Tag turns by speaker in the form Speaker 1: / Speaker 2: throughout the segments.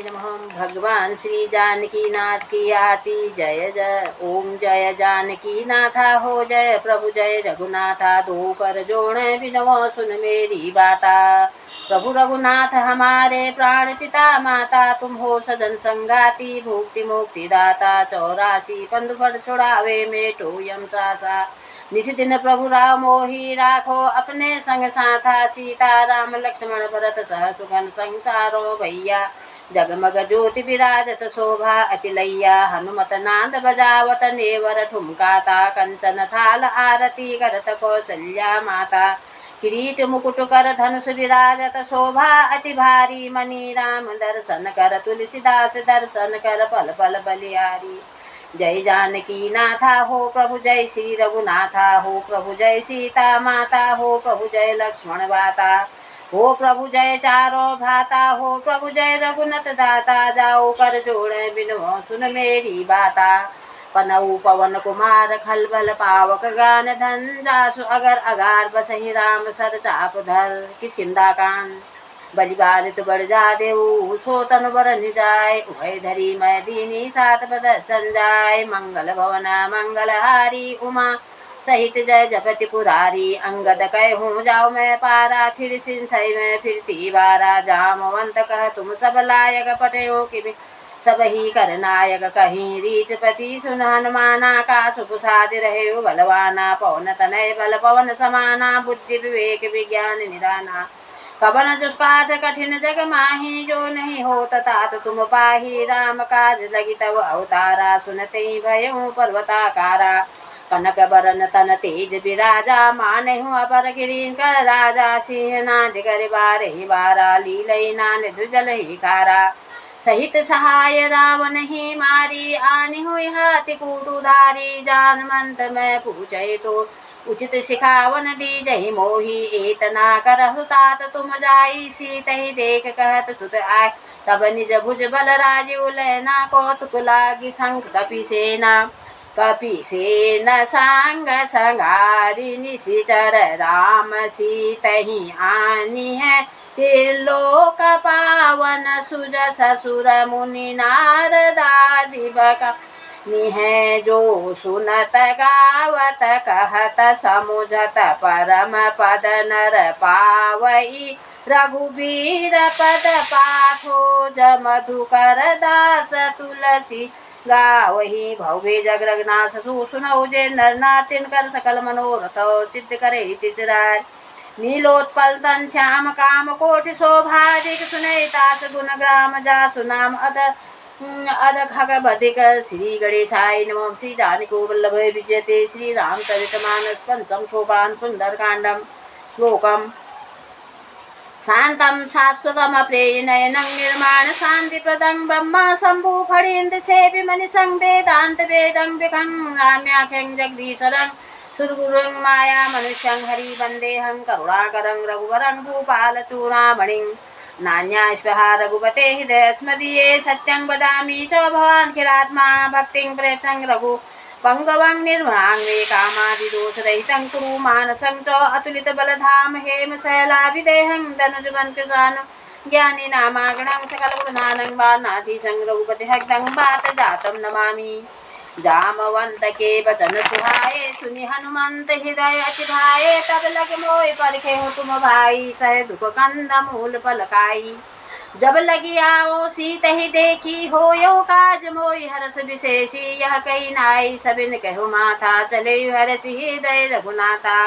Speaker 1: नमः। भगवान श्री जानकी नाथ की आरती। जय जय ओम जय जानकी नाथा हो जय प्रभु जय रघुनाथा। दो कर जोड़े बिनवो सुन मेरी बाता। प्रभु रघुनाथ हमारे प्राण पिता माता। तुम हो सदन संगाती भुक्ति मुक्ति दाता। 84 पंथ पर छुड़ावे मेटो यम त्रासा। निस दिन प्रभु राम मोहि राखो अपने संग साथा। सीता राम लक्ष्मण भरत सहसुगन संसारो भैया। जगमग ज्योति विराजत शोभा अतिलैया। हनुमत नाद बजावत नेवर ठुमकाता। कंचन थाल आरती करत कौसल्या माता। किरीट मुकुट कर धनुष विराजत शोभा अति भारी। मणि राम दर्शन कर तुलसीदास दर्शन कर पल पल बलिहारी। जय जानकी नाथा हो प्रभु जय श्री रघुनाथा हो प्रभु जय सीता माता हो प्रभु जय लक्ष्मण वाता हो प्रभु जय चारों भ्राता हो प्रभु जय रघुनत दाता। जाओ कर जोड़े बिनवो सुन मेरी बाता। पनऊ पवन कुमार खलबल पावक गान धन। जासु अगर अगार बसहि राम सर चाप धर। किष्किंधा कांड बलि बारित बढ़ जा देऊ सो तनु बर निजाय। उभय धरी मैं दीनी सात बदन जाय। मंगल भवन मंगल हारी उमा सहित जय जपति पुरारी। अंगद कहूँ जाओ मैं पारा फिर सिंसई में फिरती बारा। जामवंत कह तुम सब लायक पटयो कि सब ही कर नायक। कहीं रीचपति सुन हनुमाना। का सुख साधि रहे बलवाना। पवन तनय बल पवन समाना। बुद्धि विवेक विज्ञान निदाना। कवन दुष्पात कठिन जग माही। जो नहीं हो तात तुम पाही। राम काज लगी तब अवतारा। सुनते ही भयउ पर्वताकारा। कनक बरन तन तेज बिराजा। मानहु अपर किरीन कर राजा। सिंह नाद कर बारहि बारा। लीलई नान दुजल ही खारा। सहित सहाय रावण ही मारी। आनि हुई हाथी कूटुधारी। जानमंत मैं पूछे तो उचित सिखावन दीजहि मोहि। एतना करहु तात तुम जाई। सीतहि देख कहत सुत आय। तब निज भुज बल राजीव लैना। कौतुक लागी शंख कपि सेना। कपि सेन संग संगारी। निशिचर राम सीतहि आनी है। त्रिलोक पावन सुज ससुर मुनि नारदादि बका। निह जो सुनत गावत कहत समुझत परम पद नर पावई। रघुबीर पद पाथो मधुकर दास तुलसी गावही। भव्य जगरगनाथ सुनौ जे नर नार कर सकल मनोरथ सिद्ध करे तिसराय। नीलोत्पल तन श्याम काम कोटि शोभाधिक। सुनय तास गुण ग्राम जासु नाम अद खगबधिक। श्री गणेशाय नमः। श्री जानकी वल्लभ विजयते श्री रामचरितमानस पंचम सोपान सुंदर कांडम श्लोकम। शांतं शाश्वतम प्रेयनयनं निर्माण शांति प्रदं ब्रह्म शंभु फणीन्द्र सेवि मनिसं वेदांत वेदं विखं। राम्याख्यं जगदीश्वरं सुरगुरुं माया मनुष्यं हरि वंदेहं। करुणाकरं रघुवरं भूपाल चूड़ामणिं। नान्यास्पहा रघुपते हृदय स्मदीये। सत्यं वदामि च भवान् खिलात्मा। भक्तिं प्रेषं रघु पंगवं निर्मलां मे। कामादिदोषरहितं कुरु मानसं च। अतुलित बलधाम हेम शैलाभिदेहं। धनुजवन कृशानं ज्ञानी नामागणं। सकल गुणानं वानाधीशं। रघुपति हक्तं वात जातं नमामि। जामवंत के बचन सुहाए। सुनि हनुमंत हृदय अति भाए। तब लगे मोहि परखे हो तुम भाई। सह दुख कंद मूल फलकाई। जब लगी आओ सीत ही देखी। हो यो काज मोहि हरस विशेषी। यह कही नाई सबिन कहो माथा। चले हरस हृदय रघुनाथा।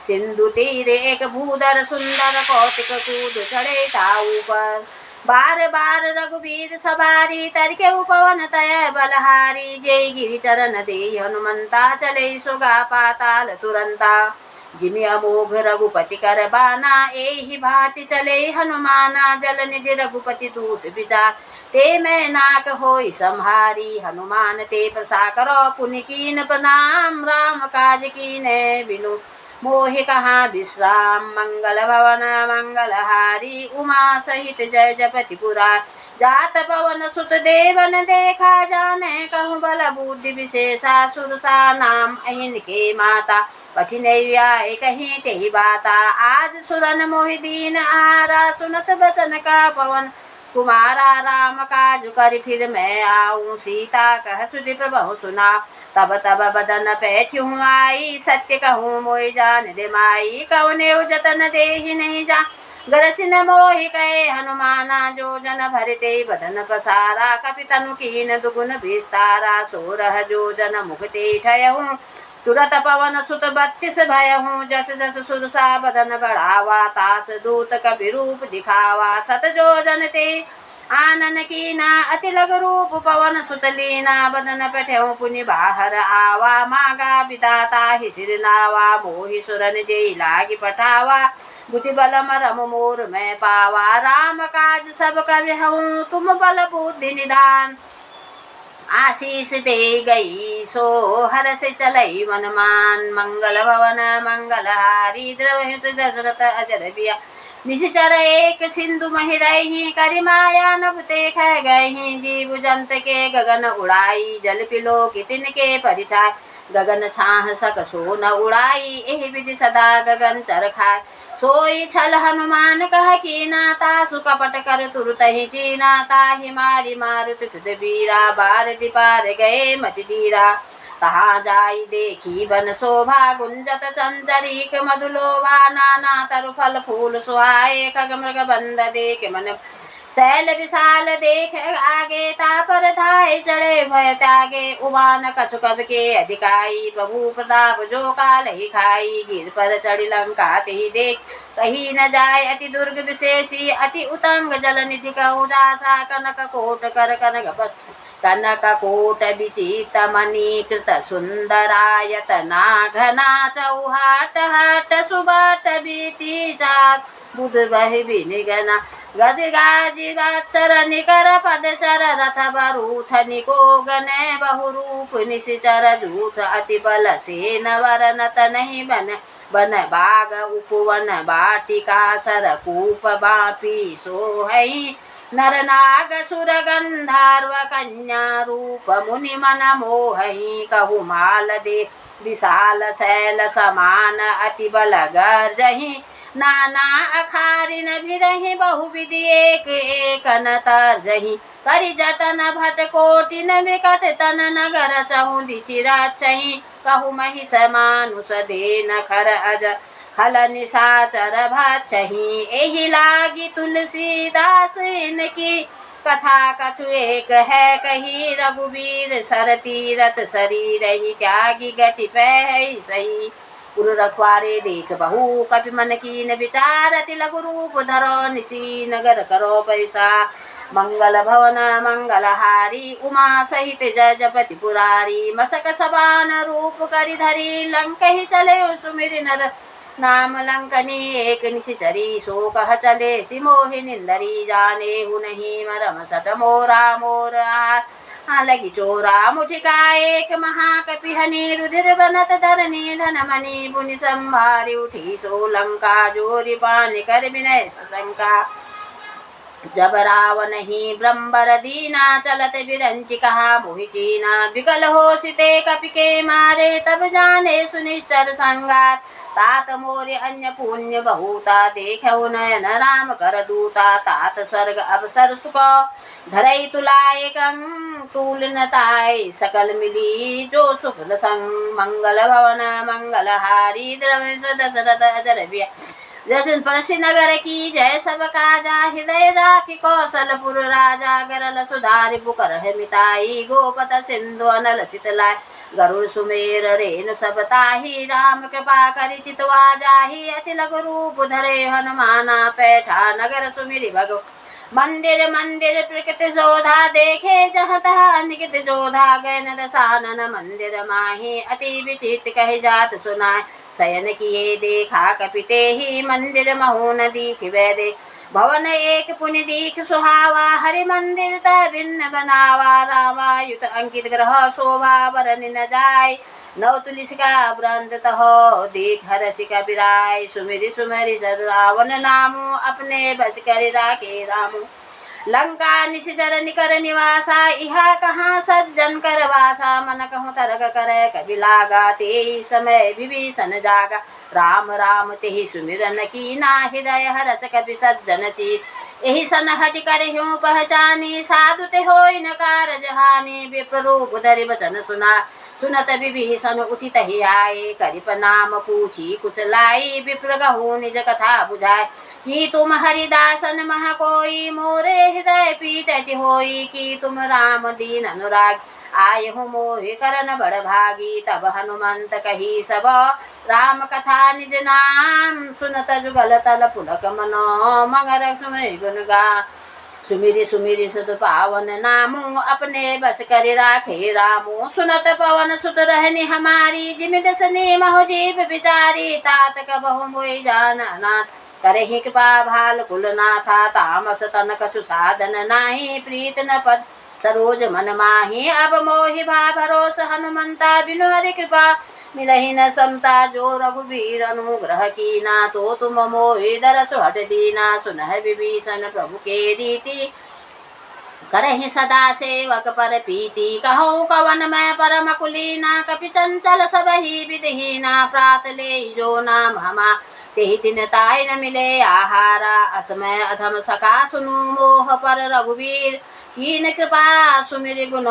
Speaker 1: सिंधु तीर एक भूधर सुंदर। कौतिक कूद चढ़े ताऊ पर। बार बार रघुवीर सवारी। तरके उपवन तय बलहारी। जय गिरि चरण दे हनुमंता। चले सुगा पाताल तुरंता। जिमि अमोघ रघुपति कर बाना। एहि भांति चले हनुमाना। जल निधि रघुपति दूत विचार। ते मैं नाक होई संहारी। हनुमान ते प्रसा करो पुनि कीन प्रणाम। राम काज कीने बिनु मोहि कहाँ विश्राम। मंगल भवन मंगल हारी। उमा सहित जय जपति पुरार। जात पवन सुत देवन देखा। जाने कहूँ बल बुद्धि विशेषा। सुरसा नाम अहिन के माता। कठिन आए कहीं ते बाता। आज सुरन मोहि दीन आहारा। सुनत बचन का पवन कुमारा राम काज कर फिर मैं आऊँ, सीता कह सुधि प्रभु सुना, तब तब बदन पैठ्यूँ आई, सत्य कहूँ मोहि जान दे माई, कौने जतन देहि नहीं जा, गरसिन मोहि कहे हनुमाना, जो जन भरते बदन पसारा, कपि तनु कीन दुगुन विस्तारा, सोरह जो जन मुखते ठयहूँ, तुरत पवन सुत 32 भयहूँ, जस जस सुरसा बदन बढ़ावा, तास दूत कपि रूप दिखावा, सत जो जन ते आनन कीना, अति लघु रूप पवन सुत लीना, बदन पठ्यहूँ पुनि बाहर आवा, मागा विधाता ही सिर नावा, मोहि सुरन जेई लागी पठावा, बुद्धि बल मरम मोर मैं पावा, राम काज सब करहूँ तुम बल बुद्धि निधान, आशीष दे गई सो हर से चलई मनमान, मंगल भवन मंगलहारी द्रवहि दशरथ अजर बिया, निश्चर एक सिंधु महि रही, करि माया नभ ते खै गही, जीव जंत के गगन उड़ाई, जल पिलो कि तिनके परिछाय, गगन छाह सक सो न उड़ाई, एहि विधि सदा गगन चर खाय, सोई छल हनुमान कह कीना, तासु कपट कर तुरतहि चीना, ताहि मारी मारुत सिद्ध वीरा, बारति पार गए मति धीरा, तहाँ जाई देखी बन शोभा, गुंजत चंचरीक मधुलोभा, नाना तरु फल फूल सुहाए, खग मृग बंद देख मन, शैल विशाल देख आगे, तापर धाय चढ़े भय त्यागे, उबान कछु कब के अधिकाई, प्रभु प्रताप जो काल ही खाई, गिर पर चढ़ी लंका ते देख, कही न जाय अति दुर्ग विशेषी, अति उतंग जल निधि कौजासा, कनक कोट कर कनक कोट विचित मणि कृत सुंदरायतना, घना चौहाट हाट सुबाट बीती जात, बुध बहि बिनिगना, गज गाजी चर निकर पद चर, रथ बरूथ निको गने बहु रूप, निशिचर जूथ अति बल सेन वरनत नहीं बन बाग उपवन बाटिका, सर कूप बापी सोहई, नर नाग सुर गंधर्व कन्या, रूप मुनि मन मोहई, कहु माल दे विशाल शैल समान, अति बल गर्जहि, नाना अखारिन भिरहि, बहु विधि एक एक न तर्जहि, करि जतन भट कोटिन विकट तन, नगर चहु दिचि रचहि, कहु महिष मानुष देन खर अज, खल निशाचर भचहि, एहि लागी तुलसीदास इनकी, कथा कछु एक है कही, रघुवीर सर तीरथ शरीरहि, त्यागी गति पै सही, पुर रखवारे देख बहु कपि मन कीन विचार, अति लघु रूप धरो निसी नगर करो पैसा, मंगल भवन मंगलहारी, उमा सहित जय जपति पुरारी, मसक सबान रूप करि धरी, लंक ही चले सुमिरि नर नाम लंकनी, एक निशिचरी सो कह चले, सिमोहि निंदरी, जाने हु नहीं मरम सट मोरा मोर लगी चोरा, मुठिका एक महाकपि हनि, रुधिर बनत धरनी धन मणि, पुनि संभारी उठी सो लंका, जोरि पानि कर विनय सशंका, जब रावण ही ब्रह्मर दीना, चलत बिरंचि कहा मोहि चीना, विकल हो सिते कपि के मारे, तब जाने सुनिश्चर संगार, तात मोरे अन्य पुण्य बहुता, देखौ नयन राम कर दूता, तात स्वर्ग अवसर सुख, धरई तुलाय कं तुलनताय, सकल मिली जो सुफल संग, मंगल भवन मंगलहारी, द्रविश दशरथ अजर बिया, जसन परसि नगर की जय, सब काजा हृदय राखि, कौशलपुर राजा गरल सुधारि, पुकर मिताई, गोपत सिंधु अनल सितलाय, गरुड़ सुमेर रेणु सब ताहि, राम कृपा करि चितवा जाहि, अति लघु रूप धरे हनुमाना, पैठा नगर सुमिरि भगव, मंदिर मंदिर प्रकृति शोधा, देखे जहाँ तहाँ निकित जोधा, गए दसानन मंदिर माहि, अति विचित कहि जात सुनाय, शयन किए देखा कपिते ही, मंदिर महु न दीख वैदे, भवन एक पुनि दीख सुहावा, हरि मंदिर तह भिन्न बनावा, रामायुत अंकित ग्रह शोभा बरन न जाय, नव तुलसिका वृंद तहो देख हरसि कबीराय, सुमिरि सुमिरि रावण नामु, अपने बच कर राखे रामु, लंका निशिचर निकर निवासा, इहा कहाँ सज्जन कर वासा। मन कहूँ तरक करे कबि लागा, ते समय विभीषण जागा। राम राम तेहि सुमिरन कीना, हृदय हरष कपि सज्जन ची। एहि सन हटि करहिं पहचानी, साधु ते होई न कारज हानि। विप्ररूप धरि वचन सुना, सुनत विभीषण उठि तहि आए। करि प्रणाम पूछी कुछ लाई, विप्र कहूँ निज कथा बुझाए। कि तुम हरिदासन मह कोई, मोरे हृदय पीटति होई। कि तुम राम दीन अनुराग, आए हूँ मोहि करन बड़ भागी। तब हनुमंत कही सब, राम कथा निज नाम। सुनत जुगल तल पुलक मनो, मगर सुमरि गुण गा। सुमिरि सुमिरि सुत पावन नामु, अपने बस करि राखे रामु। सुनत पवन सुत रहनि हमारी, जिमि दसनी महु जीव बिचारी। तात कबहु मोहि जान अनाथ, करहि कृपा भाल कुल नाथा। तामस तन कछु साधन नाही, प्रीत न पद सरोज मन माही। अब मोहि भा भरोस हनुमंता, बिनु हरि कृपा मिलहि न समता। जो रघुवीर अनुग्रह कीना, तो तुम मोहि दरसु हट दीना। सुनह विभीषण प्रभु के रीति, करहि सदा सेवक पर प्रीति। कहूँ कवन मैं परम कुलीना, कपि चंचल सबहि विधिहीना। प्रात ले जो नाम हमा, तेहि दिन ताय न मिले आहारा। असमय अधम सका सुनु, मोह पर रघुवीर कीन कृपा। सुमिरि गुण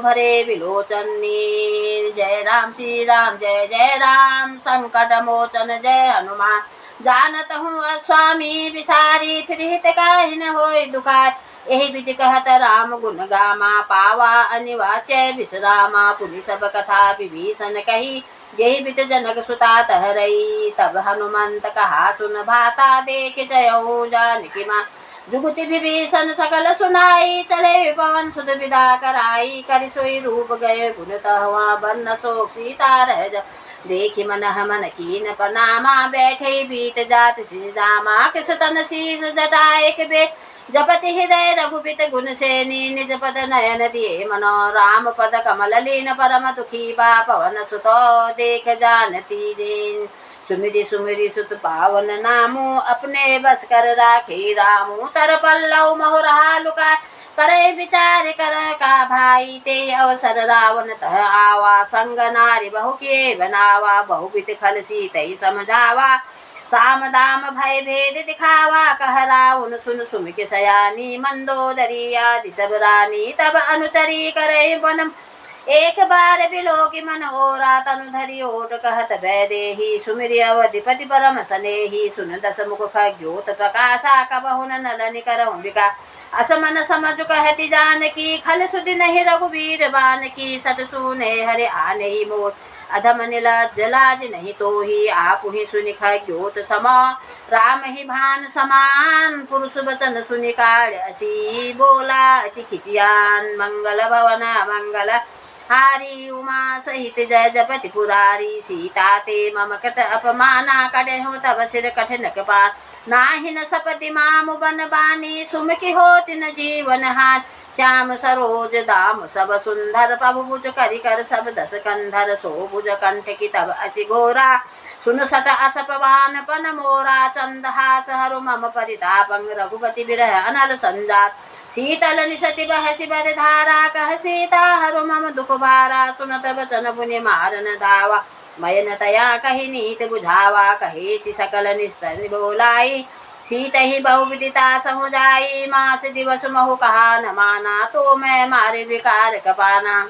Speaker 1: भरे विलोचन नीर। जय राम श्री राम जय जय राम, संकट मोचन जय हनुमान। जानत हूँ स्वामी विसारी, फिर हित काहि न होय दुखार। एहि विधि कहत राम गुण गामा, पावा अनिवाच्य विश्रामा। पुनि सब कथा विभीषण कही, जेहि विध जनक सुता तहरई। तब हनुमंत कहा सुन भाता, देख जयऊ जानकी माँ। जुगति विभीषण सकल सुनाई, चले पवन सुत विदा कराई। करि सोई रूप गए गुण तहवा, बरन शोक सीता रह जा। देखि मन हमन कीन प्रणामा, बैठे बीत जात सिधामा। कृष तन शीस जटा एक बे, जपति हृदय रघुपति गुण सेनी। निज पद नयन दिए मनो, राम पद कमल लीन परम दुखी बा। पवन सुतो देख जानती दीन, सुमिरि सुमिरि सुत पावन नामु। अपने बस कर राखे रामु, तर पल्लव मोह रहा लुकाय। करे विचार कर का भाई, ते अवसर रावण तह आवा। संग नारी बहु के बनावा, बहुविध खल सीतै समझावा। साम दाम भय भेद दिखावा, कह रावण सुन सुमिक सयानी। मंदोदरी आदि सब रानी, तब अनुचरी करे वन। एक बार बिलोकि मन ओरा, तनु धरि ओट कहत वैदेही। सुमिरि अवधिपति परम सनेही, सुन दस मुख खद्योत प्रकाशा। कबहु न नलन करहु विकार, असमन समझ कहति जानकी। खल सुधि नहीं रघुवीर बानकी, सट सुने हरि आनेहि मोर। अधम नीलज्ज लाज नहीं तोहि, आपुहि सुनि खद्योत समा। राम ही भान समान, पुरुष वचन सुनि काढ़ असी। बोला अति खिसियान, मंगल भवन मंगल हारी। उमा सहित जय जपति पुरारी, सीता ते मम कृत अपमाना। कड़ेहु तब सिर कठिन कृपान, नाहि न सपति मामु बन बानी। सुमुखी होति न जीवन हान, श्याम सरोज दाम सब सुंदर। प्रभु भुज करि कर सब दस कंधर, सो भुज कंठ की तब असी घोरा। सुन सट अस प्रवान पन मोरा, चंदहास हरु मम परितापं। रघुपति बिरह अनल संजात, शीतल निशति बहसि बर धारा। कह सीता हरु मम दुख भारा, सुनत बचन पुनि मारन धावा। मयन तया कही नीत बुझावा, कहेसि सकल निस्सनि बोलाई। सीत ही बहु विदिता सहु जाई, मास दिवस महु कहा न माना। तो मैं मारे विकार कपाना,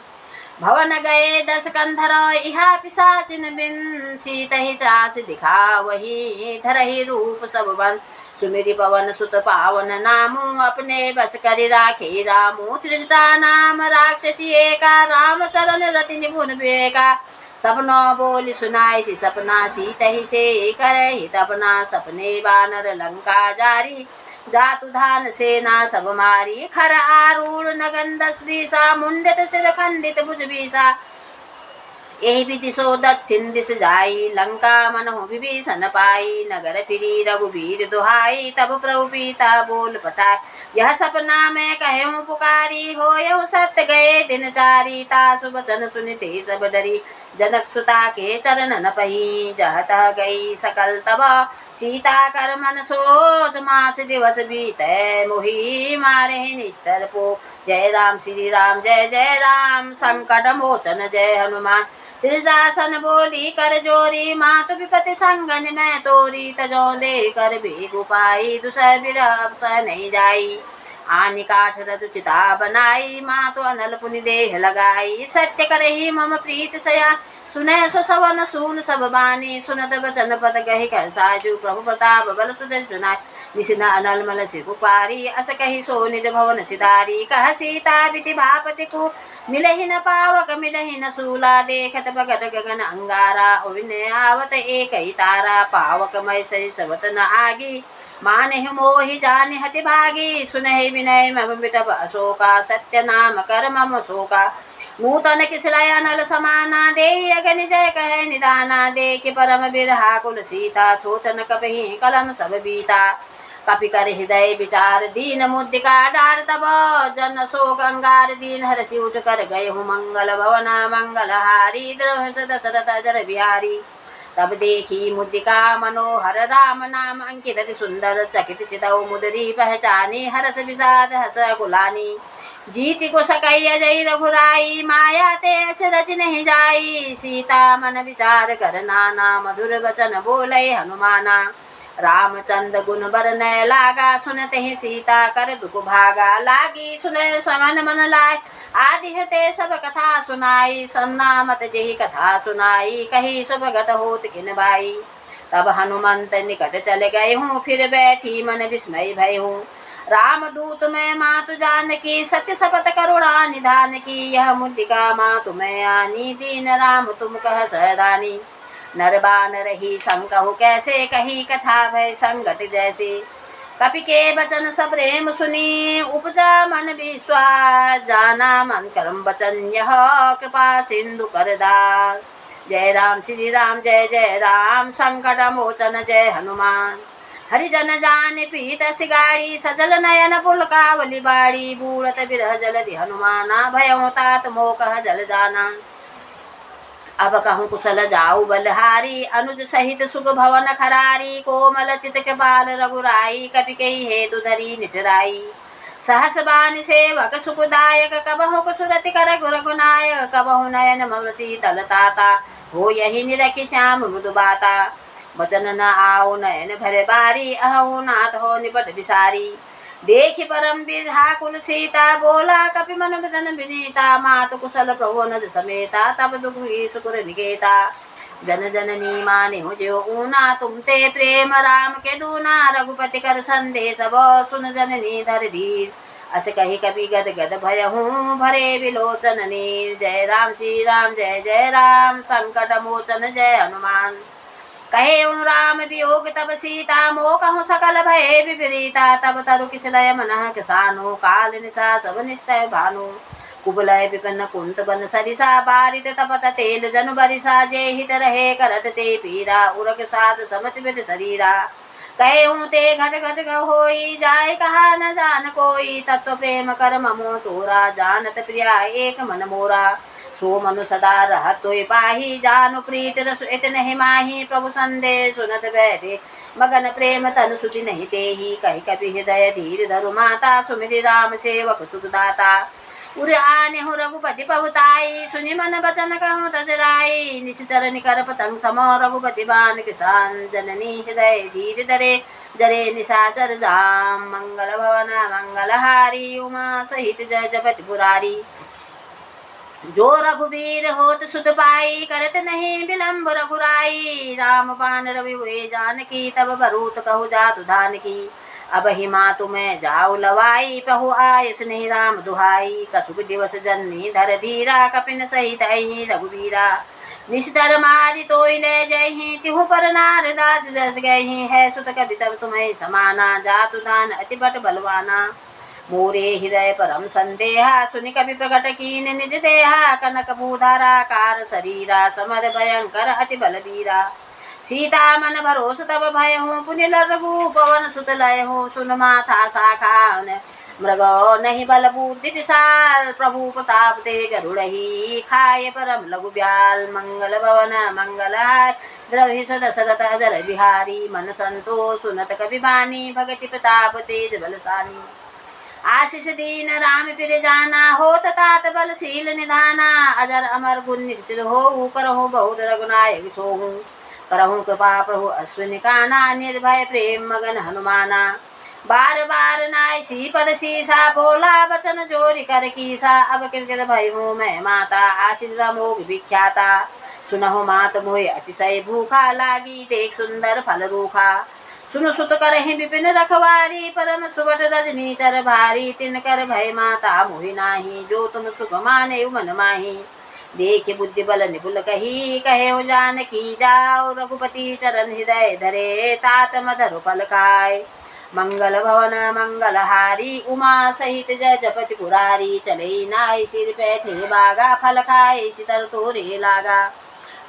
Speaker 1: भवन गए दस कंधर। इहा पिशाचिन बिन, सीत ही त्रास दिखा वही। धरहि रूप सब बन, सुमिरि पवन सुत पावन नामु। अपने बस करि राखे रामु, त्रिजटा नाम राक्षसी एका। राम चरण रति निपुन विवेका, सबनो बोल सुनाई सपना। सीत ही से करहि तपना, सपने बानर लंका जारी। जातु धान सेना सब मारी, खर आरूढ़ नगन दस दिशा। मुंडत सिर खंडित भुज बीसा, एहि विधि सो दक्षिण दिश जाई। लंका मनहु विभीषण पाई, नगर फिरी रघुवीर दुहाई। तब प्रभु पिता बोल पठाय, यह सपना मैं कहूँ पुकारी। होयहु सत्य गए दिन चारी, तासु वचन सुनिते सब डरी। जनक सुता के चरण न पही, जह तह गई सकल तब। सीता कर मन सोच मास दिवस बीते मोहि मारे निष्ठर पो। जय राम श्री राम जय जय राम संकट मोचन जय हनुमान। त्रिजटासन बोली कर जोरी मातु विपति संगन में तोरी। तजो दे कर बेगु पाई दुसह बिरह सह नहीं जाई। आनि काठ रतु चिता बनाई मातु अनल पुनि देह लगाई। सत्य करही मम प्रीत सया सुनय सो सवन सून सब बानी। सुनत बचन पद कही कर साजु प्रभु प्रताप बल सुधर सुनाय। निसिन अनल मल सिखु पारी अस कही सो निज भवन सिधारी। कह सीता बिति भापति को मिलहि न पावक मिलहि न सूला। देखत बगट गगन अंगारा विनय आवत एक ही तारा। पावक मय सही सबत न आगी मानहि मोहि जानि हति भागी। सुनहि विनय मम बिटप अशोका सत्य नाम कर मम शोका। नूतन किसलय नल समाना दे अगनि जय कह निदाना। देख परम बिरहा कुल सीता सोचन कपहि कलम सब बीता। कपि कर हृदय विचार दीन मुद्रिका डार तब जन सो गंगार दीन हरसि उठ कर गए हूँ मंगल भवन मंगल हारी। द्रवस दशरथ जर बिहारी तब देखी मुद्रिका मनोहर राम नाम अंकित अति सुंदर। चकित चितौ मुदरी पहचानी हरस विषाद हस कुलानी। जीति को सकई अजय रघुराई माया ते रच नहीं जाई। सीता मन विचार कर नाना मधुर वचन बोले हनुमाना। रामचंद्र गुण बरनय लागा सुनते ही सीता कर दुख भागा। लागी सुनय समन मन लाय आदि हते सब कथा सुनाई। सन्ना मत जेहि कथा सुनाई कही सब घट होत किन भाई। तब हनुमंत निकट चले गए हूँ फिर बैठी मन विस्मय भय हूँ। राम दूत मैं मातु जानकी सत्य शपथ करुणा निधान की। यह मुद्रिका मातु मैं आनी दीन राम तुम कह सहदानी। नरबान रही संकहु कैसे कही कथा भय संगत जैसे। कपि के बचन सब प्रेम सुनी उपजा मन विश्वास। जाना मन करम बचन यह कृपा सिंधु कर दास। जय राम श्री राम जय जय राम संकट मोचन जय हनुमान। हरिजन जान पीत सिगाड़ी सजल नयन पुलकावली बाड़ी। बूढ़त बिरह जलधि हनुमाना भयों तात मोह कह जल जाना। अब कहूँ कुशल जाऊ बलहारी अनुज सहित सुख भवन खरारी। कोमल चित कृपाल रघुराई कपि कही हेतु धरी निठराई। सहस बान सेवक सुखदायक कबहु कुसुरति कर रघुनायक। कबहु नयन मम शीतल ताता हो यही निरखि श्याम मृदु बाता। वचन न आओ नयन भरे बारी अहु नाथ हो निपट विसारी। देखि परम बिरहा कुल सीता बोला कपि मन बदन विनीता। मातु कुशल प्रभु नज समेता तब दुखी सुकुर निकेता। जन जननी माने हो जो ऊना तुम ते प्रेम राम के दूना। रघुपति कर संदेश सब सुन जननी धर धीर। अस कही कपि गद गद भय हूँ भरे विलोचन नीर। जय राम श्री राम जय जय राम संकट मोचन जय हनुमान। कहे राम वियोग तब सीता मोह कहूँ सकल भय विपरीता। तब तरु किसलय मन किसानो काल निशा सब निश्चय भानु। कुबलय विपन्न कुंत बन सरिसा बारित तपत तेल जन बरिसा। जे हित रहे करत ते पीरा उरक सास समत विद शरीरा। कहे ते घट घट होई जाय कहा न जान कोई। तत्व प्रेम कर ममो तोरा जानत प्रिया एक मन मोरा। सो मनु सदा रहत तोय पाही जानु प्रीत रस इत नहीं माही। प्रभु संदेश सुनत बैठे मगन प्रेम तन सुचि नहीं तेही। कही कपि हृदय धीर धरु माता सुमिरि राम सेवक सुखदाता। उर आने हो रघुपति पहुताई सुनि मन बचन कहूँ तजराई। निश्चर निकर पतंग सम रघुपति बान किसान। जननी हृदय धीर धरे जरे निशाचर जाम। मंगल भवन मंगल हारी उमा सहित जय जपति पुरारी। जो रघुबीर होत सुध पाई करत नहीं विलम्ब रघुराई। राम बान रवि हुए जानकी तब भरूत कहु जातु धान की। अब हिमा तुम्हें जाऊ लवाई पहु आयुष नहीं राम दुहाई। कछुक दिवस जननी धर धीरा कपिन सहित अहि रघुबीरा। निस्तर मारि तोय ले जयहि तिहु पर नारदास जस गयहि। है सुत कवि तब तुम्हें समाना जातु दान अति बट बलवाना। मोरे हृदय परम संदेहा सुनि कवि प्रकट कीन निज देहा। कनक भूधारा कार शरीरा समर भयंकर अति बलबीरा। सीता मन भरोस तब भय हूँ पुनिल रघु पवन सुत लय हूँ सुन माथा शाखा मृग नहीं बल बुद्धि विशाल प्रभु प्रताप ते गरुड़ही खाए परम लघु ब्याल मंगल भवन मंगल द्रवि दशरथ अजर बिहारी मन संतोष सुनत कवि बानी भगति प्रताप तेज बलशानी आशीष दीन राम फिर जाना हो तात बलशील निधाना अजर अमर गुण निश्चित हो करहु बहुत रघुनायक सोहू करहु कृपा प्रभु अश्विनी काना निर्भय प्रेम मगन हनुमाना बार बार नाय सी पद सीसा बोला बचन जोरी कर कीसा अब कृत भय हूँ मैं माता आशीष रमोग विख्याता सुनहु मात मोहि अतिशय भूखा लागी देख सुंदर फल रूखा सुन सुत करहि विपिन रखवारी परम सुबट रजनी चर भारी तिन कर भय माता मोहि नाही जो तुम सुख माने मन माही देख बुद्धि बल निपुल कही कहे जानकी जाओ रघुपति चरण हृदय धरे तात मधुर फल खाए मंगल भवन मंगल हारी उमा सहित जय जपति पुरारी चले नाय सिर बैठे बागा फल खाए सितर तोरे लागा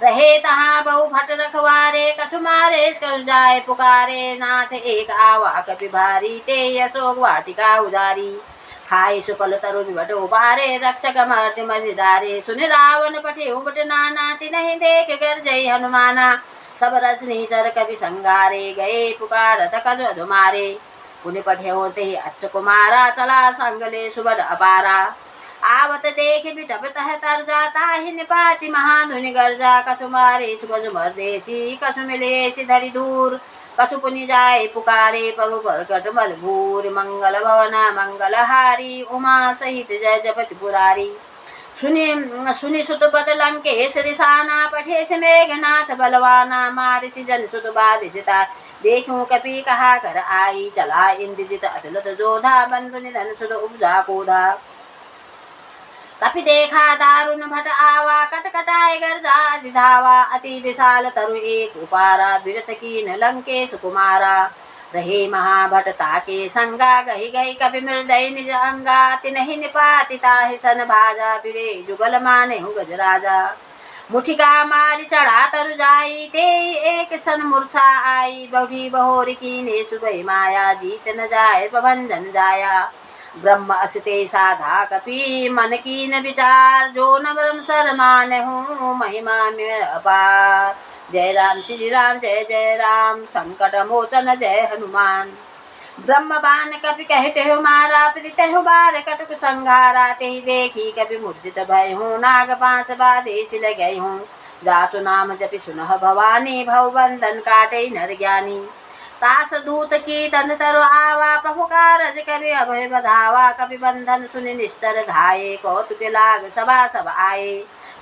Speaker 1: रहे तहाँ बहु भट रखवारे कछु मारे कछु जाए पुकारे नाथ एक आवा कपि भारी ते अशोक वाटिका उजारी खाए सुपल तरु विभट उबारे रक्षक मर्द मजिदारे सुन रावण पठे उबट नाना तिन्हि देख कर जय हनुमाना सब रस नीचर कवि संगारे गए पुकारत कजु अधुमारे पुनि पठे होते अच्छ कुमारा चला संगले सुबद अपारा आवत देख बिटप तह तर जाता ही निपाति महाधुनि गर्जा कछु मारे सुगज मरदेसी कछु मिलेसी धरि दूर कछु पुनि जाए पुकारे प्रभु प्रकट मलभूर मंगल भवना मंगल हारी उमा सहित जय जपति पुरारी सुनि सुत बद लंकेश रिसाना पठे से मेघनाथ बलवाना मारिसि जन सुत बाधिता देखूं कपि कहा कर आई चला इंद्रजित अतुलत जोधा बंधु निधन सुत उपजा कोधा कपि देखा दारुण भट आवा कटकटाए गर्जा धावा अति विशाल तरु एक उपारा बिरथ कीन लंकेश कुमारा रहे महाभट ताके संगा गही गही कपि मृदय निज अंगा तिन्हि निपाति ताहि सन भाजा बिरे जुगल माने गजराजा मुठिका मारी चढ़ा तरु जाई ते एक सन मूर्छा आई बढ़ी बहोर कीने सुबह माया जीत न जाए प्रभंजन जाया ब्रह्म असते साधा कपि मन कीन विचार जो न ब्रह्म सर माने हूँ महिमा में अपार जय राम श्री राम जय जय राम संकट मोचन जय हनुमान ब्रह्म बान कपि कहते हो मारा प्रीत हो बार कटुक संघारा ते देखी कपि मूर्छित भय हूँ नाग पांच बाधे सिल गई हूँ जासु नाम जपि सुनह भवानी भव बंधन काटे नर ज्ञानी तास दूत की दंड तरु आवा प्रभु कारज कवि अभय बधावा कवि बंधन सुनि निस्तर धाये कौतुक लाग सभा सब आए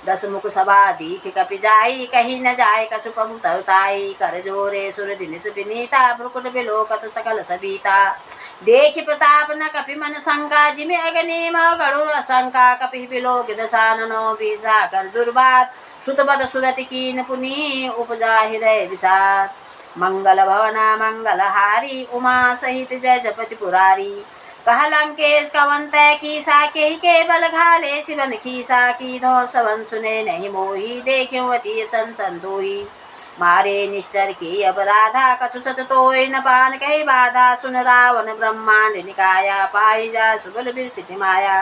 Speaker 1: दस मुख सभा दीख कपि जाई कहीं न जाए कछु प्रभु तरताई कर जोरे सुर दिनिस विनीता भ्रुकुट बिलोकत सकल सबीता देखि प्रताप न कपि मन शंका जिमि अग्नि गरुड़ शंका कपि बिलोक दशाननो विषा कर दुर्बात सुतबद सुरति कीन पुनि उपजा हृदय विषाद मंगल भवना मंगल हारी उमा सहित जय जपति पुरारी कह लंकेश कवन तय कीसा के बल घाले शिवन खीसा की धो सवन सुने नहीं मोही देख्यो अति संतोही मारे निश्चर की अपराधा कछु सत तोय न पान कही बाधा सुन रावण ब्रह्मांड निकाया पाई जा सुबल विरचिति माया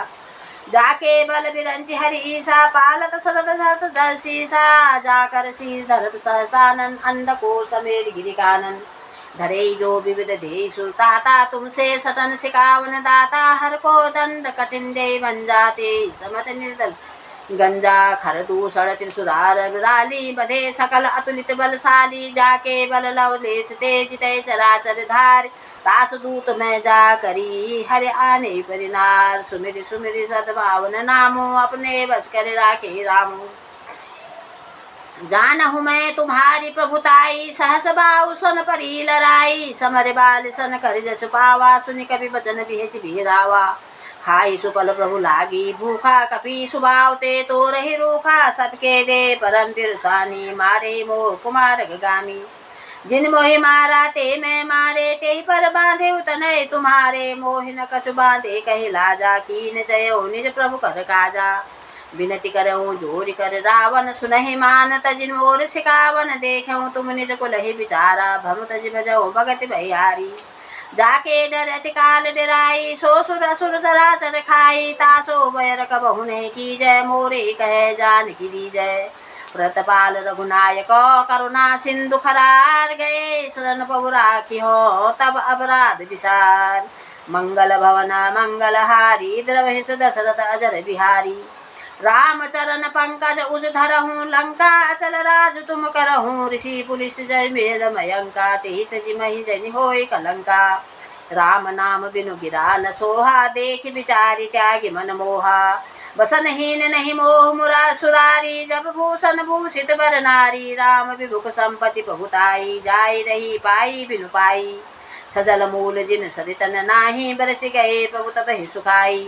Speaker 1: जाके बल बिरंचि हरि ईसा पालत सरद धरत दर्शीसा जाकर शीस धरत सहसानन अंड को समेत गिरिकानन धरे जो विविध दे सुरताता तुमसे सटन सिकावन दाता हर को दंड कठिन दे बन जाते समत निर्दल गंजा खर दूषण त्रिसुरार राली बधे सकल अतुलित बलशाली जाके बल लव लेस तेज तय चराचर धार तास दूत में जा करी हरि आने परिनार सुमिर सुमिर सद्भावन नामो अपने बस कर राखे रामो जानहु मैं तुम्हारी प्रभुताई सहस बाऊ सन परी लराई समर बाल सन कर जस पावा सुनि कवि बचन बिहस बिहरावा खाई सुपल प्रभु लागी भूखा कपि सुबावते तो रही रूखा सबके दे परम बिरसानी मारे मोह कुमार गामी जिन मोहि मारा ते मैं मारे ते पर बांधे उतने तुम्हारे मोहिन कछु बांधे कही लाजा कीन चयो निज प्रभु कर काजा विनती करऊँ जोरि कर रावण सुनहि मानत जिन मोर सिकावन देखऊँ तुम निज कुलहि विचारा भम तज भजऊँ भगति भैयारी जाके डर अति काल डराई सो सुर असुर चराचर खाई तासो बैर कबहु नहीं की जय मोरे कहे जानकी दी जय व्रतपाल रघुनायक करुणा सिंधु खरार गए शरण पवु राखी हो तब अपराध विसार मंगल भवन मंगल हारी द्रवहि दशरथ अजर बिहारी रामचरण पंकज उज धरहूँ लंका अचल राज तुम करहूँ ऋषि पुलिस जय मेल मयंका तेहि सजि महि जनि होय कलंका राम नाम बिनु गिरा न सोहा देख विचारि त्यागि मन मोहा वसनहीन नहीं मोह मुरा सुरारी जब भूषण भूषित बर नारी राम विभुख संपत्ति बहुताई जाय रही पाई बिनु पाई सजल मूल जिन सरितन नाही बरस गए प्रभु तब ही सुखाई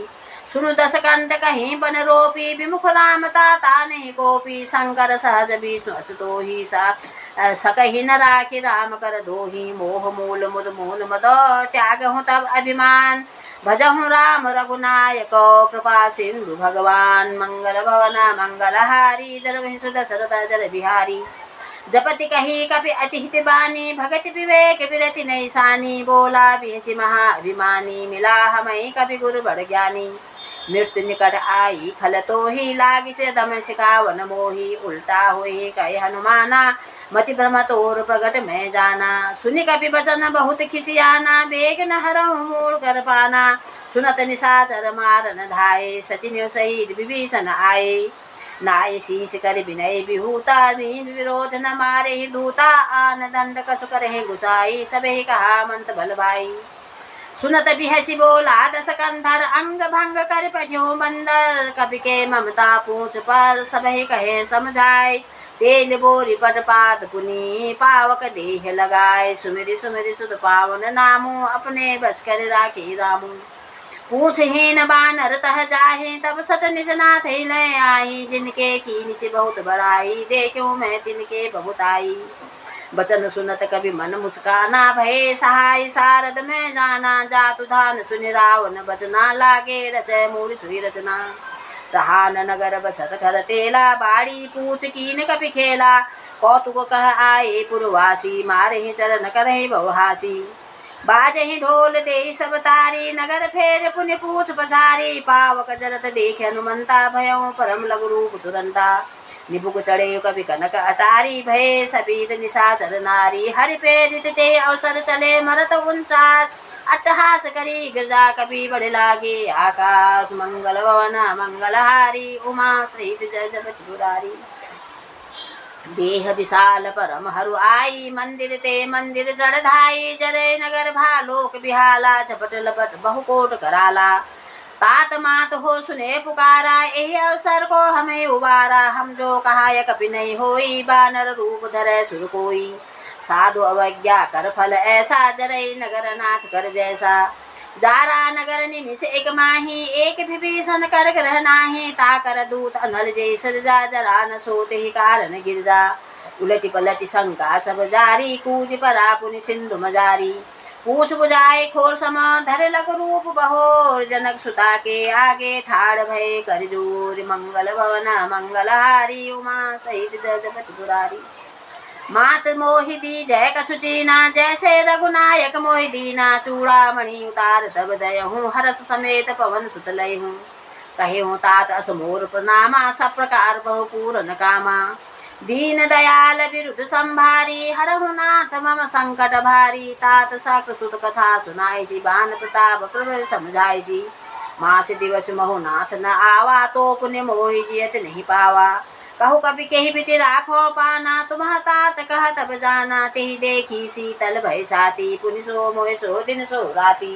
Speaker 1: सुनु दस कंठ कहीं बन रोपी विमुख राम ताता नहीं गोपी शंकर सहज विष्णु अस्तुतो ही सकहि न राखी राम कर दोही मोह मूल मुद मूल मद त्याग हूँ तब अभिमान भजहूँ राम रघुनायक कृपा सिंधु भगवान मंगल भवना मंगल हारी दरवहि सुदशरथ जर बिहारी जपति कही कपि अति हित बानी भगति विवेक विरति नहीं सानी बोला बिहसी महाअभिमानी मिला हमें कभी गुरु बड़ ज्ञानी मृत्यु निकट आई खल तो ही लागी से दम सिकावन मोही उल्टा हुई कहे हनुमाना मति भ्रम तोर प्रगट में जाना सुनि कपि वचन बहुत खिसियाना बेग न हरहु मूल कर पाना सुनत निशाचर मारन धाये सचिन शहीद विभीषण आए नाय शीश कर विनय विहूता मीन विरोध न मारे ही दूता आन दंड कसु करे गुसाई सबे कहा मंत बल भाई सुनत बिहसी बोला दस कंधर अंग भंग कर पठ्यो बंदर कपि के ममता पूछ पर सबहि कहे समझाए तेल बोरी पट पात पुनी पावक देह लगाए सुमिरि सुमिरि सुत पावन नामू अपने बस कर राखी रामू पूछहीन बानर तह जाहे तब सट निज नाथ लय आई जिनके कीन से बहुत बड़ाई देखो मैं तिनके बहुत आई बचन सुनत कभी मन मुस्काना भय सहाय सारद में जाना जातु धान सुनि रावण बचना लागे रचय मूल सुई रचना रहा न नगर बसत घर तेला बाड़ी पूछ कीन कपि खेला कौतुक कह आए पुरवासी मारे ही चरण करहि बहुहासी बाजहि ढोल दे सब तारी नगर फेर पुनि पूछ पछारी पावक जरत देख हनुमंता भयउ परम लघु रूप तुरंता निबुक चढ़े कवि कनक अटारी भय सबीत निशाचर नारी हरि प्रेरित ते अवसर चले मरत 49 अट्टहास करी गिरजा कवि बढ़ लागे आकाश मंगल भवन मंगलहारी उमा सहित जय जगत गुरारी देह विशाल परम हरु आई मंदिर ते मंदिर जड़धाई जरे नगर भालोक बिहाला झपट लपट बहुकोट कराला तात मात हो सुने पुकारा यही अवसर को हमें उबारा हम जो कहा यह कभी नहीं होई बानर रूप धरे सुर कोई साधु अवज्ञा कर फल ऐसा जरई नगर नाथ कर जैसा जारा नगर निमिष एक माही एक विभीषण कर ग्रह नाही ताकर दूत अनल जय सरजा जरा न सोते ही कारण गिरजा उलटी पलटी शंका सब जारी कूद परा पुनि सिंधु मजारी पूछ बुझाए खोर सम धर लग रूप बहोर जनक सुता के आगे ठाड़ भय कर जोर मंगल भवना मंगलहारी उमा सहित जय जगत गुरारी मात मोहि दी जय कछु चीना जैसे रघुनायक मोहि दीना चूड़ामणि उतार तब दयहूँ हरस समेत पवन सुत लयहूँ कहे हूँ तात असमोर प्रणामा सब प्रकार बहु पूरन कामा दीन दयाल विरुद्ध संभारी हरहु नाथ मम संकट भारी तात साक्ष सुत कथा सुनाइसी बान प्रताप प्रभु समझाइसी मास दिवस महु नाथ न आवा तो पुण्य मोहि जियत नहीं पावा कहु कभी कही बिति राखो पाना तुम्ह तात कह तब जाना तेहि देखी शीतल भय साती पुनि सो मोहि सो दिन सो राती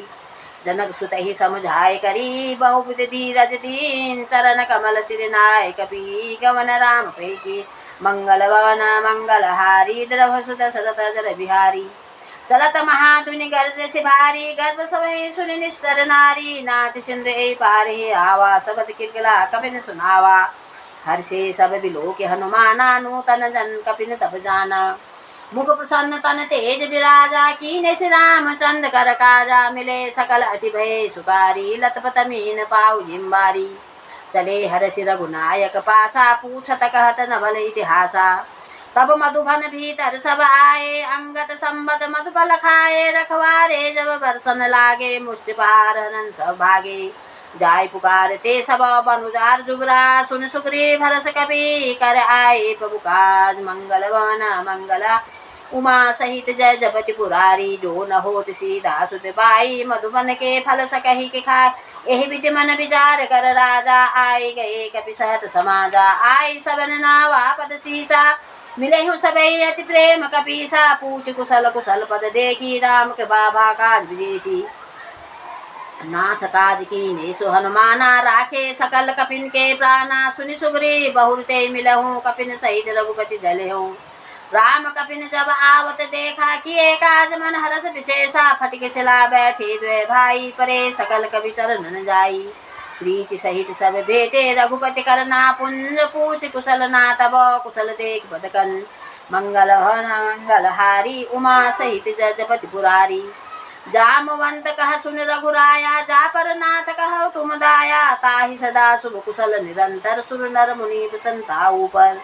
Speaker 1: जनक सुत ही समझाए करी बहुविध धीरज दीन चरण कमल सिर नाय कपि गवन राम पैकी मंगल भवन मंगलहारी द्रव सुत सरत जर बिहारी चलत महाधुनि गर्ज सिभारी गर्भ सभय सुनि निश्चर नारी नाथ सिंधु ए पारे आवा सबद किरकिला कपिन सुनावा हर से सब बिलो के हनुमाना नूतन जन कपिन तब जाना मुख प्रसन्न तन तेज विराजा कीने श्री राम चंद कर काजा मिले सकल अति भय सुकारी लतपत मीन पाऊ जिम्बारी चले हर्षि रघुनायक पासा, पूछत कहत नवल इतिहासा। तब मधुबन भीतर सब आए, अंगत संबत मधुफल खाए। रखवारे जब बरसन लागे, मुष्टि पार हरन सब भागे। जाय पुकारते सब बनुजार जुबरा, सुन सुग्रीव हर्ष कपि कर आए। प्रभु काज मंगल वन मंगला, उमा सहित जय जपति पुरारी। जो न होत सीधा सुत पाई, मधुबन के फल सकहि के खाए। एहि विधि मन विचार कर राजा, आए गए कपि सहत समाजा। आई सबन नावा पद सीसा, मिले हूँ सबई अति प्रेम कपीसा। पूछ कुशल कुशल पद देखी, राम कृपा भा काज विजेसी। नाथ काज कीने सो हनुमाना, राखे सकल कपिन के प्राणा। सुनि सुग्रीव बहुर ते मिलहूँ, कपिन सहित रघुपति दले हूँ। राम कपिन जब आवत देखा, किए काज मन हरस विशेषा। फटिक चला बैठे द्वे भाई, परे सकल कवि चरणन जाई। प्रीति सहित सब भेटे, रघुपति करना पुंज। पूछ कुशल ना तब कुशल देख बदकन। मंगल मंगल हारी, उमा सहित जय जपति पुरारी। जामवंत कह सुन रघुराया, जा पर नाथ कह तुम दाया। ताहि सदा शुभ कुशल निरंतर, सुर नर मुनि प्रसन्नता ऊपर।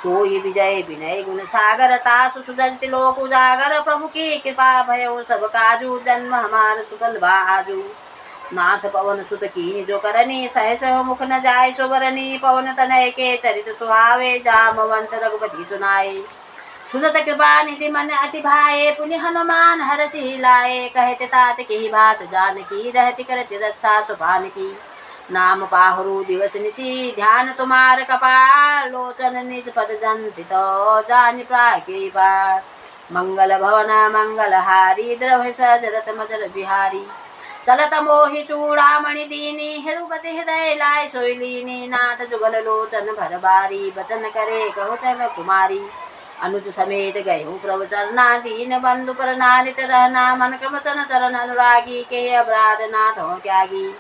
Speaker 1: सोई विजय विनय गुण सागर, तासु सुजल लोक उजागर। प्रभु की कृपा भयो सब काजू, जन्म हमार सुफल बाजू। नाथ पवन सुत कीनि जो करनी, सहस मुख न जाय सो बरनी। पवन तनय के चरित सुहावे, जामवंत रघुपति सुनाए। सुनत कृपा निधि मन अति भाए, पुनि हनुमान हरषि लाए। कहते तात की बात जानकी, रहति करति रक्षा सुपान की। नाम पाहरु दिवस निशि, ध्यान तुम्हार कपाल। लोचन निज पद जंति तो, जानि कृपा। मंगल भवन मंगल हारी, द्रव सजरत मजर बिहारी। चलत मोहि चूड़ामणि दीनी, हिरुपति हृदय लाय सोइलीनी। नाथ जुगल लोचन भर बारी, बचन करे कहु चरण कुमारी। अनुज समेत गयहु प्रभु चरना, दीन बंधु प्रणानित रहना। मन क्रमचन चरण अनुरागी, के अपराध नाथ हो त्यागी।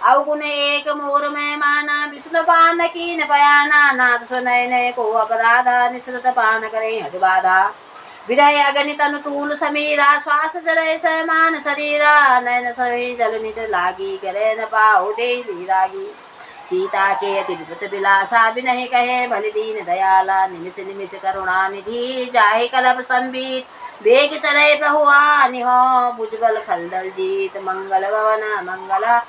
Speaker 1: अवगुण एक मोर में माना, विष्णु पान कीन पयाना। नाथ सुनय नय को अपराधा, निश्रत पान करे हठ बाधा। विरह अगणित अनुतूल समीरा, श्वास जरय समान शरीरा। नयन सही जल नित लागी, करे न पाओ देहि रागी। सीता के अति विपत विलासा, बिनहि कहे भली दीन दयाला। निमिष निमिष करुणा निधि, जाहि कलप संबीत। बेग चले प्रभु आनि हो, भुजबल खलदल जीत। मंगल भवन मंगला,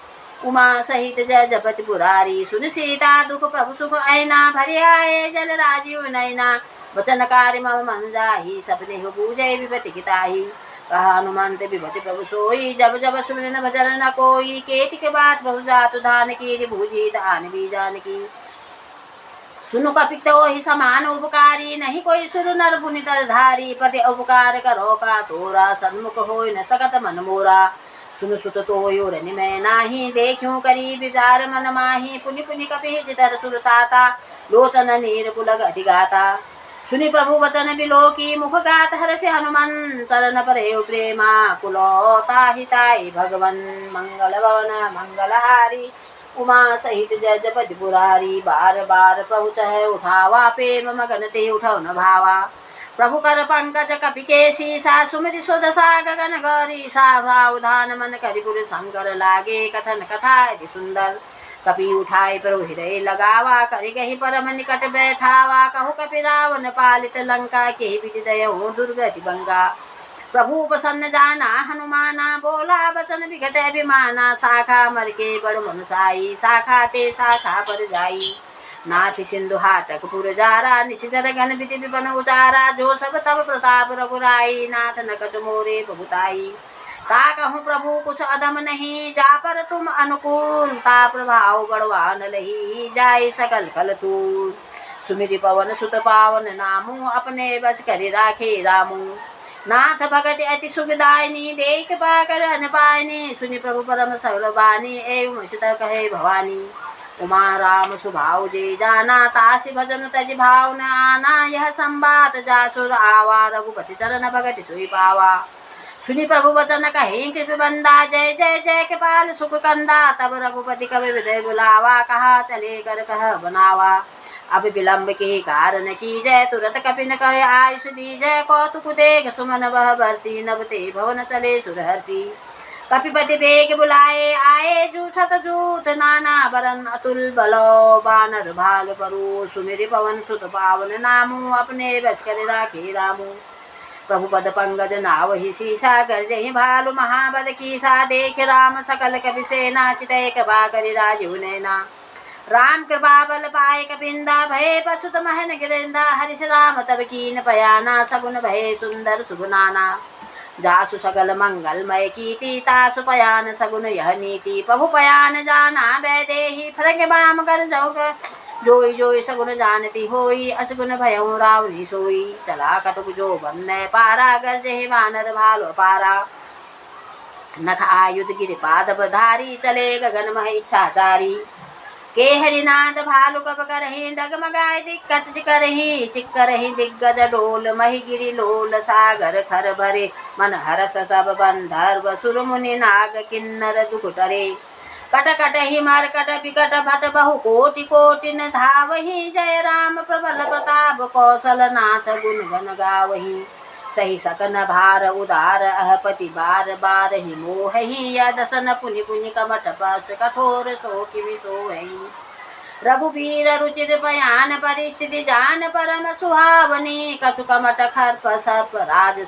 Speaker 1: उमा सहित जय जपति पुरारी। सुन सीता दुख प्रभु सुख ऐना, भरि आए जल राजीव नैना। वचन कार्य मम मन जाहि, सपने हो बूझे विपति किताहि। कहा हनुमंत विपति प्रभु सोई, जब जब सुमिरन भजन न कोई। केति के बात बहु जातु धान की, भूजित आन भी जानकी। सुनु कपित ही समान उपकारी, नहीं कोई सुर नर पुनि धारी। पति उपकार करो का तोरा, सन्मुख होय न सकत मन मोरा। सुन सुत तोयोर निमय नाही, देखूं करी विचार मन माही। पुनि पुनि कपि चितर सुरताता, लोचन नीर पुलग अधिगाता। सुनि प्रभु वचन बिलोकी, मुख गात हर्षि हनुमन। चरण परे प्रेमा कुलो, ताहि ताहि भगवन। मंगल भवन मंगल हारी, उमा सहित जय जपति पुरारी। बार बार प्रभु चह उठावा, प्रेम मगन ते उठौ न भावा। प्रभु कर पंकज कपि के सीसा, सुमिरि सुदशा गगन गौरीसा। सावधान मन करिपुर शंकर लागे, कथन कथा अति सुंदर। कपि उठाए प्रभु हृदय लगावा, करि गहि परम निकट बैठावा। कहु कपि रावण पालित लंका, के विधि दयहु दुर्गति बंगा। प्रभु प्रसन्न जाना हनुमाना, बोला बचन विगत अभिमाना। शाखा मर के बड़ मनुसाई, शाखा ते शाखा पर जाई। नाथ सिंधु हाटक पुर जारा, निशिचर घन विधि विपन उचारा। जो सब तब प्रताप रघुराई, नाथ न कछु मोरे प्रभुताई। ता कहूँ प्रभु कुछ अदम नहीं, जा पर तुम अनुकूल। ता प्रभाव बड़वान लही, जाय सकल कल तूल। सुमिरि पवन सुत पावन नामू, अपने बस करि राखे रामू। नाथ भगत अति सुखदायनी, देख पाकर अन पायनी। सुनि प्रभु परम सरल बानी, एवं सित कहे भवानी। उमा राम सुभाव जे जाना, तासि भजन तज भाव न आना। यह संबात जासुर आवा, रघुपति चरण भगति सोई पावा। सुनि प्रभु वचन कहे कृपि बंदा, जय जय जय कृपाल सुख कंदा। तब रघुपति कवि हृदय बुलावा, कहा चले कर कह बनावा। अब विलंब के कारण की जय, तुरत कपिन कहे आयुष दीजय। कौतुक देख सुमन वह बरसी, नभ ते भवन चले सुरहर्षि। कपिपति बेग बुलाए आए जूसत जूत नाना बरन अतुल बलो बानर भाल परो सुमिर पवन सुत पावन नामू अपने बस कर राखे रामू प्रभु पद पंकज नावहि सीसा गर्जहि भालु महाबद कीसा देख राम सकल कपि सेना चितय कृपा करि राजीव नैना राम कृपा बल पाए कपिंदा भय पछुत महन गिरिंदा हरिश राम तब कीन पयाना सगुन भय सुंदर सुगुनाना जासु सकल मंगलमय कीर्ति तासु पयान सगुन यह नीति प्रभु पयान जाना वैदेही फरक बाम कर जौग जोई जोई सगुन जानती होई असगुन भयउ रावणी सोई चला कटुक जो बन्ने पारा गर्जहि वानर भालो पारा नख आयुध गिरिपाद बधारी चले गगन मह इच्छाचारी के हरिनाद भालु कब करही डगमगाय दिक्कच करही चिक्करही दिग्गज डोल मही गिरि लोल सागर खर भरे मन हरस सब बंधर्व सुर मुनि नाग किन्नर दुख टरे कट कट ही मर कट विकट भट बहु कोटि कोटिन धावही जय राम प्रबल प्रताप कौशल नाथ गुण गन गावही सही सकन भार उदार अहपति बार बार ही मोहि यदसन पुनि पुनि कमठ पष्ट कठोर सो कि सोहि रघुबीर रुचिर पयान परिस्थिति जान परम सुहावनी कछु कमठ खर्प सर्प राज